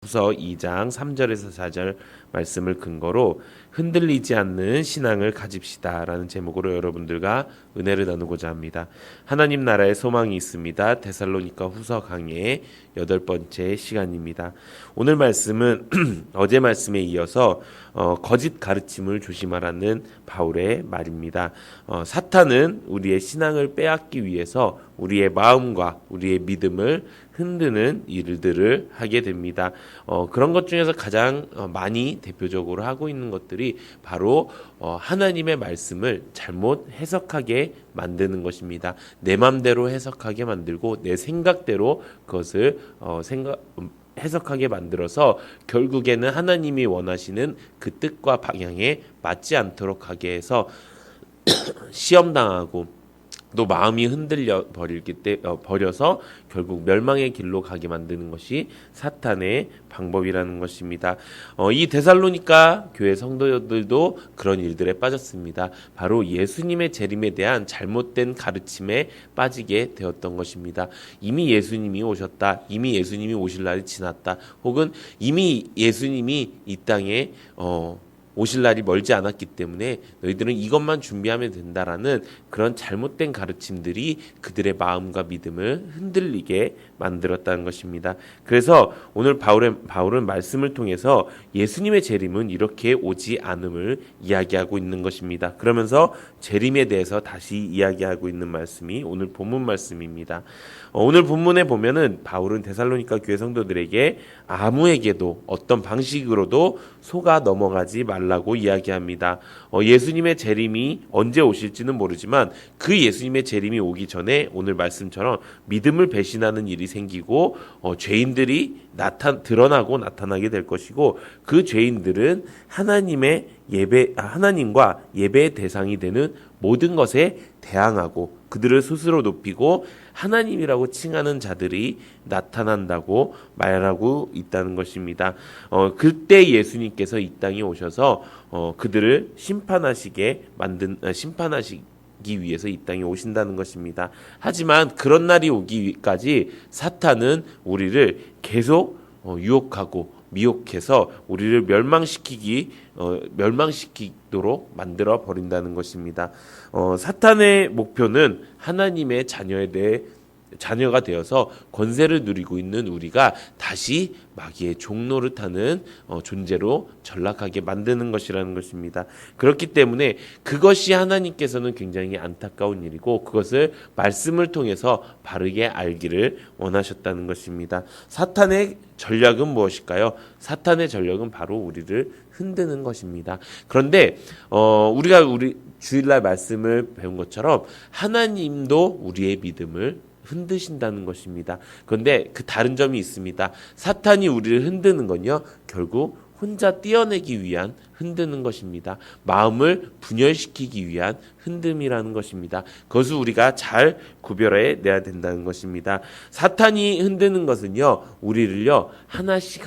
후서 2장 3절에서 4절 말씀을 근거로 흔들리지 않는 신앙을 가집시다라는 제목으로 여러분들과 은혜를 나누고자 합니다. 하나님 나라의 소망이 있습니다. 데살로니가 후서 강의 8번째 시간입니다. 오늘 말씀은 어제 말씀에 이어서 거짓 가르침을 조심하라는 바울의 말입니다. 사탄은 우리의 신앙을 빼앗기 위해서 우리의 마음과 우리의 믿음을 흔드는 일들을 하게 됩니다. 그런 것 중에서 가장 많이 대표적으로 하고 있는 것들이 바로 하나님의 말씀을 잘못 해석하게 만드는 것입니다. 내 맘대로 해석하게 만들고 내 생각대로 그것을 해석하게 만들어서 결국에는 하나님이 원하시는 그 뜻과 방향에 맞지 않도록 하게 해서 시험당하고 또 마음이 흔들려 버려서 결국 멸망의 길로 가게 만드는 것이 사탄의 방법이라는 것입니다. 이 데살로니가 교회 성도들도 그런 일들에 빠졌습니다. 바로 예수님의 재림에 대한 잘못된 가르침에 빠지게 되었던 것입니다. 이미 예수님이 오셨다. 이미 예수님이 오실 날이 지났다. 혹은 이미 예수님이 이 땅에 오실 날이 멀지 않았기 때문에 너희들은 이것만 준비하면 된다라는 그런 잘못된 가르침들이 그들의 마음과 믿음을 흔들리게 만들었다는 것입니다. 그래서 오늘 바울은 말씀을 통해서 예수님의 재림은 이렇게 오지 않음을 이야기하고 있는 것입니다. 그러면서 재림에 대해서 다시 이야기하고 있는 말씀이 오늘 본문 말씀입니다. 오늘 본문에 보면은 바울은 데살로니가 교회 성도들에게 아무에게도 어떤 방식으로도 속아 넘어가지 말라고 이야기합니다. 예수님의 재림이 언제 오실지는 모르지만 그 예수님의 재림이 오기 전에 오늘 말씀처럼 믿음을 배신하는 일이 생기고 죄인들이 드러나고 나타나게 될 것이고 그 죄인들은 하나님과 예배의 대상이 되는 모든 것에 대항하고 그들을 스스로 높이고 하나님이라고 칭하는 자들이 나타난다고 말하고 있다는 것입니다. 그때 예수님께서 이 땅에 오셔서 그들을 심판하시기 위해서 이 땅에 오신다는 것입니다. 하지만 그런 날이 오기까지 사탄은 우리를 계속 유혹하고 미혹해서 우리를 멸망시키도록 만들어 버린다는 것입니다. 사탄의 목표는 하나님의 자녀가 되어서 권세를 누리고 있는 우리가 다시 마귀의 종노릇하는 존재로 전락하게 만드는 것이라는 것입니다. 그렇기 때문에 그것이 하나님께서는 굉장히 안타까운 일이고 그것을 말씀을 통해서 바르게 알기를 원하셨다는 것입니다. 사탄의 전략은 무엇일까요? 사탄의 전략은 바로 우리를 흔드는 것입니다. 그런데 우리 주일날 말씀을 배운 것처럼 하나님도 우리의 믿음을 흔드신다는 것입니다. 그런데 그 다른 점이 있습니다. 사탄이 우리를 흔드는 건요, 결국 혼자 떼어내기 위한 흔드는 것입니다. 마음을 분열시키기 위한 흔듦이라는 것입니다. 그것을 우리가 잘 구별해 내야 된다는 것입니다. 사탄이 흔드는 것은요, 우리를요 하나씩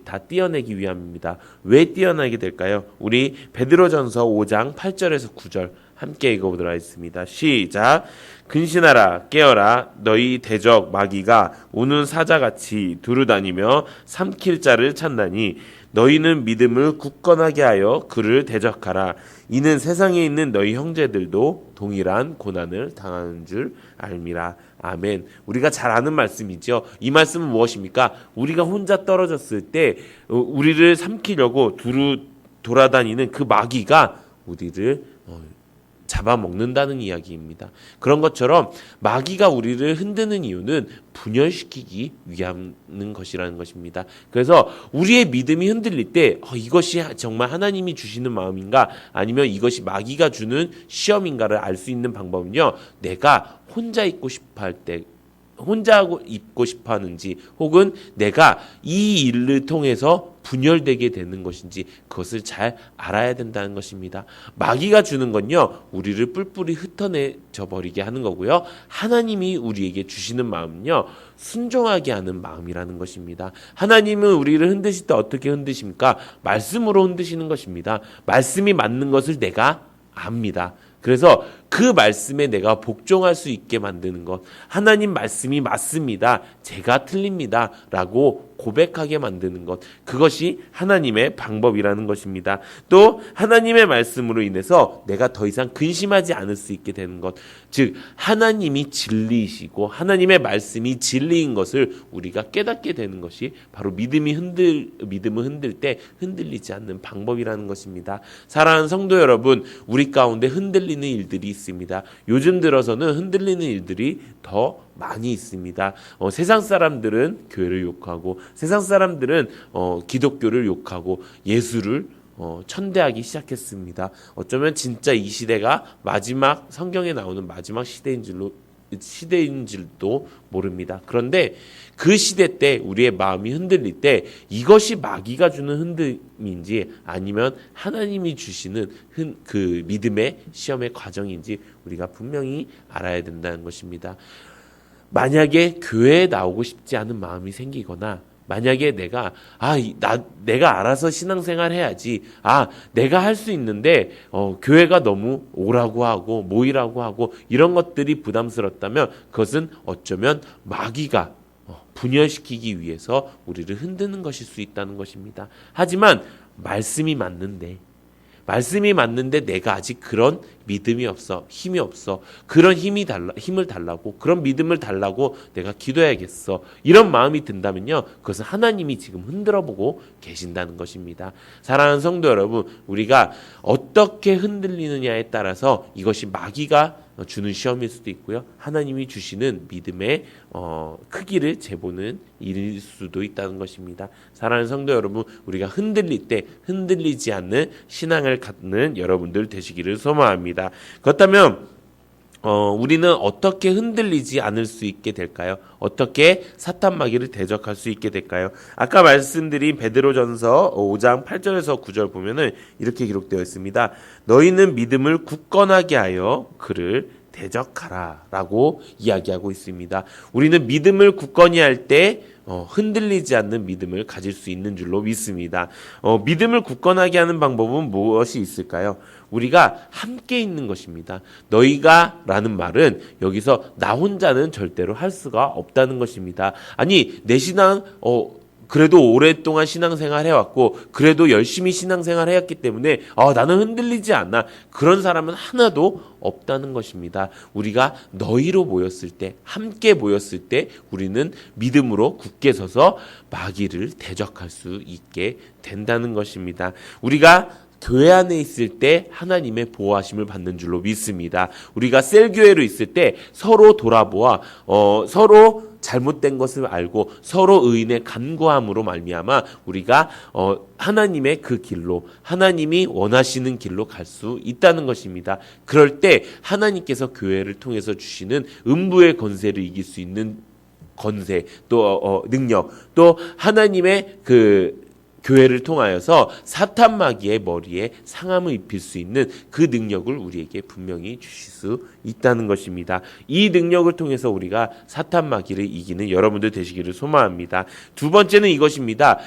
다 떼어내기 위함입니다. 왜 떼어내게 될까요? 우리 베드로전서 5장 8절에서 9절 함께 읽어보도록 하겠습니다. 시작. 근신하라 깨어라 너희 대적 마귀가 우는 사자같이 두루다니며 삼킬 자를 찾나니 너희는 믿음을 굳건하게 하여 그를 대적하라. 이는 세상에 있는 너희 형제들도 동일한 고난을 당하는 줄 알미라. 아멘. 우리가 잘 아는 말씀이죠. 이 말씀은 무엇입니까? 우리가 혼자 떨어졌을 때 우리를 삼키려고 돌아다니는 그 마귀가 우리를 잡아먹는다는 이야기입니다. 그런 것처럼 마귀가 우리를 흔드는 이유는 분열시키기 위한 것이라는 것입니다. 그래서 우리의 믿음이 흔들릴 때 이것이 정말 하나님이 주시는 마음인가 아니면 이것이 마귀가 주는 시험인가를 알 수 있는 방법은요, 내가 혼자 있고 싶어 할 때 혼자 있고 싶어 하는지 혹은 내가 이 일을 통해서 분열되게 되는 것인지 그것을 잘 알아야 된다는 것입니다. 마귀가 주는 건요, 우리를 뿔뿔이 흩어내져 버리게 하는 거고요. 하나님이 우리에게 주시는 마음은요, 순종하게 하는 마음이라는 것입니다. 하나님은 우리를 흔드실 때 어떻게 흔드십니까? 말씀으로 흔드시는 것입니다. 말씀이 맞는 것을 내가 압니다. 그래서 그 말씀에 내가 복종할 수 있게 만드는 것. 하나님 말씀이 맞습니다. 제가 틀립니다. 라고 고백하게 만드는 것. 그것이 하나님의 방법이라는 것입니다. 또 하나님의 말씀으로 인해서 내가 더 이상 근심하지 않을 수 있게 되는 것. 즉 하나님이 진리이시고 하나님의 말씀이 진리인 것을 우리가 깨닫게 되는 것이 바로 믿음을 흔들 때 흔들리지 않는 방법이라는 것입니다. 사랑하는 성도 여러분, 우리 가운데 흔들리는 일들이 있습니다. 요즘 들어서는 흔들리는 일들이 더 많이 있습니다. 세상 사람들은 교회를 욕하고 세상 사람들은 기독교를 욕하고 예수를 천대하기 시작했습니다. 어쩌면 진짜 이 시대가 마지막 성경에 나오는 마지막 시대인 줄도 모릅니다. 그런데 그 시대 때 우리의 마음이 흔들릴 때 이것이 마귀가 주는 흔들림인지 아니면 하나님이 주시는 그 믿음의 시험의 과정인지 우리가 분명히 알아야 된다는 것입니다. 만약에 교회에 나오고 싶지 않은 마음이 생기거나 만약에 내가 알아서 신앙생활 해야지, 내가 할 수 있는데 교회가 너무 오라고 하고 모이라고 하고 이런 것들이 부담스럽다면 그것은 어쩌면 마귀가 분열시키기 위해서 우리를 흔드는 것일 수 있다는 것입니다. 하지만 말씀이 맞는데 내가 아직 그런 믿음이 없어, 힘이 없어. 그런 힘을 달라고, 그런 믿음을 달라고 내가 기도해야겠어. 이런 마음이 든다면요, 그것은 하나님이 지금 흔들어보고 계신다는 것입니다. 사랑하는 성도 여러분, 우리가 어떻게 흔들리느냐에 따라서 이것이 마귀가 주는 시험일 수도 있고요, 하나님이 주시는 믿음의 크기를 재보는 일일 수도 있다는 것입니다. 사랑하는 성도 여러분, 우리가 흔들릴 때 흔들리지 않는 신앙을 갖는 여러분들 되시기를 소망합니다. 그렇다면 우리는 어떻게 흔들리지 않을 수 있게 될까요? 어떻게 사탄 마귀를 대적할 수 있게 될까요? 아까 말씀드린 베드로전서 5장 8절에서 9절 보면은 이렇게 기록되어 있습니다. 너희는 믿음을 굳건하게 하여 그를 대적하라 라고 이야기하고 있습니다. 우리는 믿음을 굳건히 할 때 흔들리지 않는 믿음을 가질 수 있는 줄로 믿습니다. 믿음을 굳건하게 하는 방법은 무엇이 있을까요? 우리가 함께 있는 것입니다. 너희가 라는 말은 여기서 나 혼자는 절대로 할 수가 없다는 것입니다. 아니, 내 신앙 그래도 오랫동안 신앙생활 해왔고 그래도 열심히 신앙생활 해왔기 때문에 나는 흔들리지 않아. 그런 사람은 하나도 없다는 것입니다. 우리가 너희로 모였을 때, 함께 모였을 때 우리는 믿음으로 굳게 서서 마귀를 대적할 수 있게 된다는 것입니다. 우리가 교회 안에 있을 때 하나님의 보호하심을 받는 줄로 믿습니다. 우리가 셀교회로 있을 때 서로 돌아보아 서로 잘못된 것을 알고 서로 의인의 간구함으로 말미암아 우리가 하나님의 그 길로, 하나님이 원하시는 길로 갈 수 있다는 것입니다. 그럴 때 하나님께서 교회를 통해서 주시는 음부의 권세를 이길 수 있는 권세, 또 능력, 또 하나님의 그 교회를 통하여서 사탄 마귀의 머리에 상함을 입힐 수 있는 그 능력을 우리에게 분명히 주실 수 있다는 것입니다. 이 능력을 통해서 우리가 사탄 마귀를 이기는 여러분들 되시기를 소망합니다. 두 번째는 이것입니다.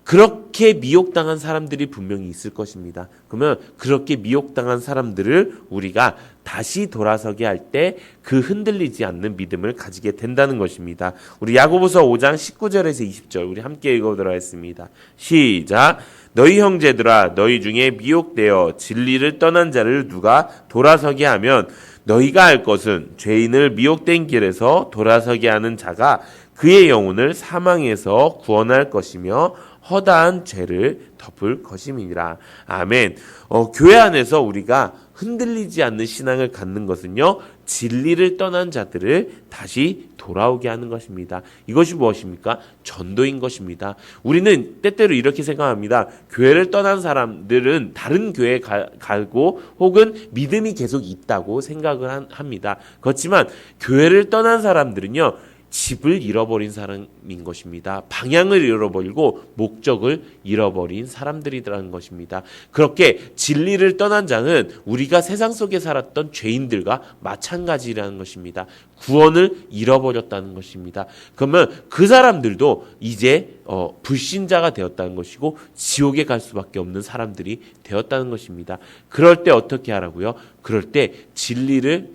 그렇게 미혹당한 사람들이 분명히 있을 것입니다. 그러면 그렇게 미혹당한 사람들을 우리가 다시 돌아서게 할 때 그 흔들리지 않는 믿음을 가지게 된다는 것입니다. 우리 야고보서 5장 19절에서 20절 우리 함께 읽어보도록 하겠습니다. 시작. 너희 형제들아, 너희 중에 미혹되어 진리를 떠난 자를 누가 돌아서게 하면 너희가 알 것은 죄인을 미혹된 길에서 돌아서게 하는 자가 그의 영혼을 사망에서 구원할 것이며 허다한 죄를 덮을 것임이니라. 아멘. 교회 안에서 우리가 흔들리지 않는 신앙을 갖는 것은요, 진리를 떠난 자들을 다시 돌아오게 하는 것입니다. 이것이 무엇입니까? 전도인 것입니다. 우리는 때때로 이렇게 생각합니다. 교회를 떠난 사람들은 다른 교회에 가고 혹은 믿음이 계속 있다고 생각을 합니다. 그렇지만 교회를 떠난 사람들은요, 집을 잃어버린 사람인 것입니다. 방향을 잃어버리고 목적을 잃어버린 사람들이라는 것입니다. 그렇게 진리를 떠난 자는 우리가 세상 속에 살았던 죄인들과 마찬가지라는 것입니다. 구원을 잃어버렸다는 것입니다. 그러면 그 사람들도 이제 불신자가 되었다는 것이고 지옥에 갈 수밖에 없는 사람들이 되었다는 것입니다. 그럴 때 어떻게 하라고요? 그럴 때 진리에서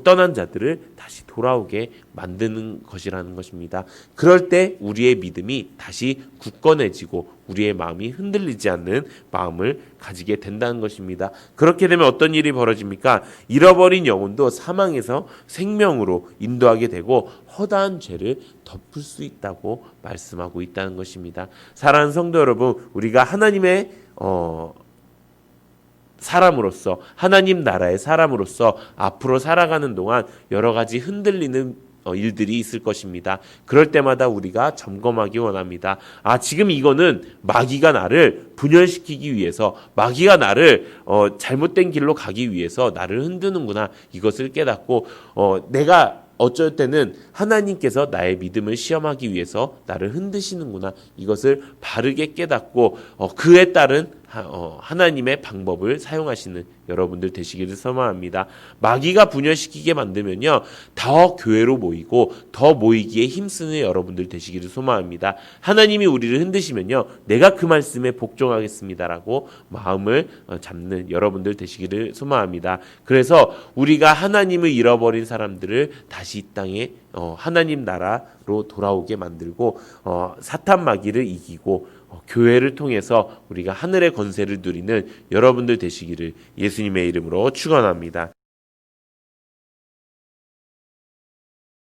떠난 자들을 다시 돌아오게 만드는 것이라는 것입니다. 그럴 때 우리의 믿음이 다시 굳건해지고 우리의 마음이 흔들리지 않는 마음을 가지게 된다는 것입니다. 그렇게 되면 어떤 일이 벌어집니까? 잃어버린 영혼도 사망에서 생명으로 인도하게 되고 허다한 죄를 덮을 수 있다고 말씀하고 있다는 것입니다. 사랑하는 성도 여러분, 우리가 하나님의 사람으로서, 하나님 나라의 사람으로서 앞으로 살아가는 동안 여러 가지 흔들리는 일들이 있을 것입니다. 그럴 때마다 우리가 점검하기 원합니다. 지금 이거는 마귀가 나를 분열시키기 위해서, 마귀가 나를 잘못된 길로 가기 위해서 나를 흔드는구나. 이것을 깨닫고 내가 어쩔 때는 하나님께서 나의 믿음을 시험하기 위해서 나를 흔드시는구나. 이것을 바르게 깨닫고 그에 따른 하나님의 방법을 사용하시는 여러분들 되시기를 소망합니다. 마귀가 분열시키게 만들면요, 더 교회로 모이고 더 모이기에 힘쓰는 여러분들 되시기를 소망합니다. 하나님이 우리를 흔드시면요, 내가 그 말씀에 복종하겠습니다라고 마음을 잡는 여러분들 되시기를 소망합니다. 그래서 우리가 하나님을 잃어버린 사람들을 다시 이 땅에 하나님 나라로 돌아오게 만들고 사탄 마귀를 이기고 교회를 통해서 우리가 하늘의 권세를 누리는 여러분들 되시기를 예수님의 이름으로 축원합니다.